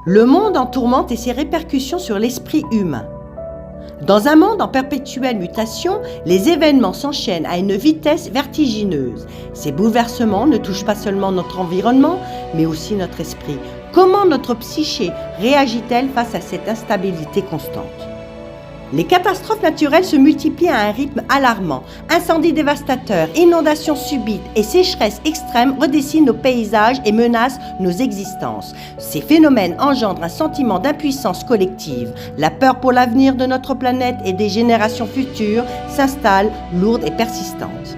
Le monde en tourmente et ses répercussions sur l'esprit humain. Dans un monde en perpétuelle mutation, les événements s'enchaînent à une vitesse vertigineuse. Ces bouleversements ne touchent pas seulement notre environnement, mais aussi notre esprit. Comment notre psyché réagit-elle face à cette instabilité constante ? Les catastrophes naturelles se multiplient à un rythme alarmant. Incendies dévastateurs, inondations subites et sécheresses extrêmes redessinent nos paysages et menacent nos existences. Ces phénomènes engendrent un sentiment d'impuissance collective. La peur pour l'avenir de notre planète et des générations futures s'installe, lourde et persistante.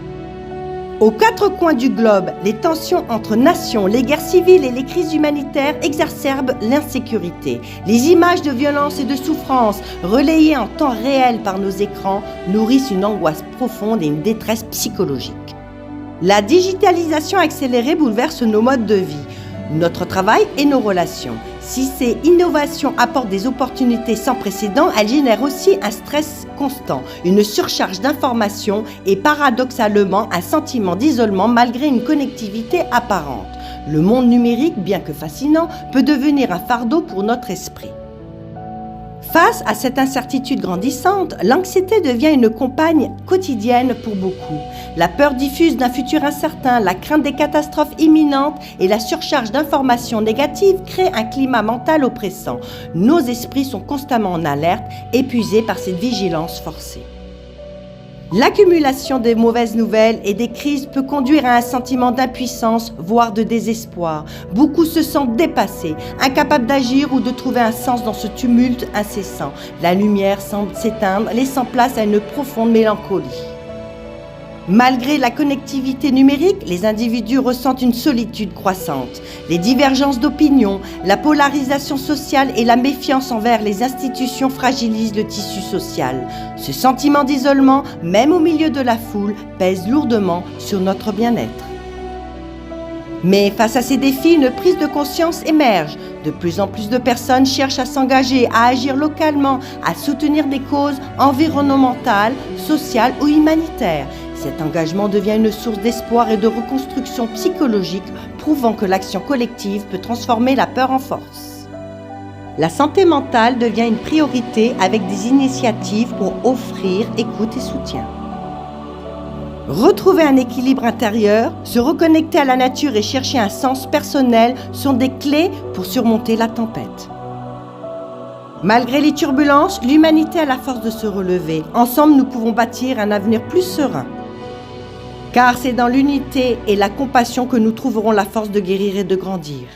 Aux quatre coins du globe, les tensions entre nations, les guerres civiles et les crises humanitaires exacerbent l'insécurité. Les images de violence et de souffrance, relayées en temps réel par nos écrans, nourrissent une angoisse profonde et une détresse psychologique. La digitalisation accélérée bouleverse nos modes de vie, notre travail et nos relations. Si ces innovations apportent des opportunités sans précédent, elles génèrent aussi un stress constant, une surcharge d'informations et paradoxalement un sentiment d'isolement malgré une connectivité apparente. Le monde numérique, bien que fascinant, peut devenir un fardeau pour notre esprit. Face à cette incertitude grandissante, l'anxiété devient une compagne quotidienne pour beaucoup. La peur diffuse d'un futur incertain, la crainte des catastrophes imminentes et la surcharge d'informations négatives créent un climat mental oppressant. Nos esprits sont constamment en alerte, épuisés par cette vigilance forcée. L'accumulation des mauvaises nouvelles et des crises peut conduire à un sentiment d'impuissance, voire de désespoir. Beaucoup se sentent dépassés, incapables d'agir ou de trouver un sens dans ce tumulte incessant. La lumière semble s'éteindre, laissant place à une profonde mélancolie. Malgré la connectivité numérique, les individus ressentent une solitude croissante. Les divergences d'opinion, la polarisation sociale et la méfiance envers les institutions fragilisent le tissu social. Ce sentiment d'isolement, même au milieu de la foule, pèse lourdement sur notre bien-être. Mais face à ces défis, une prise de conscience émerge. De plus en plus de personnes cherchent à s'engager, à agir localement, à soutenir des causes environnementales, sociales ou humanitaires. Cet engagement devient une source d'espoir et de reconstruction psychologique, prouvant que l'action collective peut transformer la peur en force. La santé mentale devient une priorité avec des initiatives pour offrir écoute et soutien. Retrouver un équilibre intérieur, se reconnecter à la nature et chercher un sens personnel sont des clés pour surmonter la tempête. Malgré les turbulences, l'humanité a la force de se relever. Ensemble, nous pouvons bâtir un avenir plus serein. Car c'est dans l'unité et la compassion que nous trouverons la force de guérir et de grandir.